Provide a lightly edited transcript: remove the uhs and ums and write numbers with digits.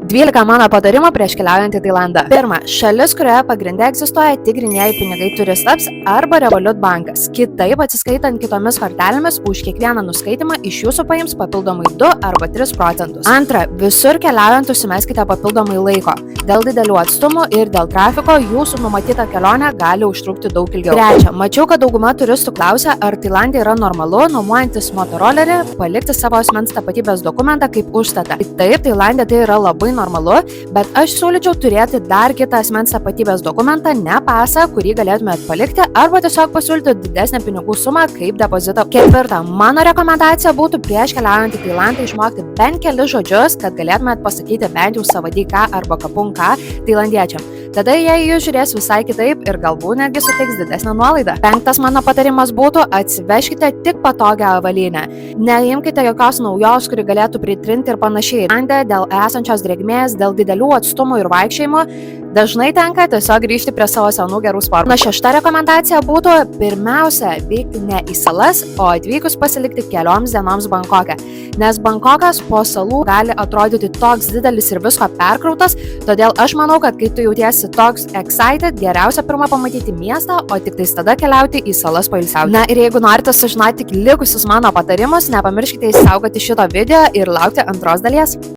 12 mano patarimų prieš keliaujant į Tailandą. Pirma, šalis, kurioje pagrinde egzistuoja tik grynieji pinigai turistams arba Revolut bankas. Kitaip, atsiskaitant kitomis kortelėmis, už kiekvieną nuskaitimą iš jūsų paims papildomai 2 arba 3%. Antra, visur keliaujant užsimeskite papildomai laiko. Dėl didelių atstumų ir dėl trafiko jūsų numatyta kelionė gali užtrukti daug ilgiau. Trečia, mačiau, kad dauguma turistų klausia, ar Tailande yra normalu, nuomojantis motorolerį, palikti savo asmens tapatybės dokumentą kaip užstatą. Taip, Tailande tai yra labai normalu, bet aš siūlyčiau turėti dar kitą asmens tapatybės dokumentą, ne pasą, kurį galėtumėt palikti, arba tiesiog pasiūlyti didesnę pinigų sumą kaip depozito. Ketvirta, mano rekomendacija būtų prieš keliaujant į Tailandą išmokti bent kelis žodžius, kad galėtumėt pasakyti bent jau savadį-ką arba kapung-ką tailandiečiam. Tada jie jūs žiūrės visai kitaip ir galbūt netgi suteiks didesnę nuolaidą. Penktas mano patarimas būtų atsiveškite tik patogią avalynę. Neimkite jokios naujos, kuri galėtų pritrinti ir panašiai. Dėl esančios drėgmės, dėl didelių atstumų ir vaikščiojimo dažnai tenka tiesiog grįžti prie savo senų gerų sportų. Šešta rekomendacija būtų pirmiausia vykti ne į salas, o atvykus pasilikti kelioms dienoms Bankoke. Nes Bankokas po salų gali atrodyti toks didelis ir visko perkrautas, todėl aš manau, kad kai tu jautiesi toks excited, geriausia pirmą pamatyti miestą, o tik tais tada keliauti į salas pailsiauti. Na ir jeigu norite sužinoti tik likusius mano patarimus, nepamirškite išsaugoti šito video ir laukti antros dalies.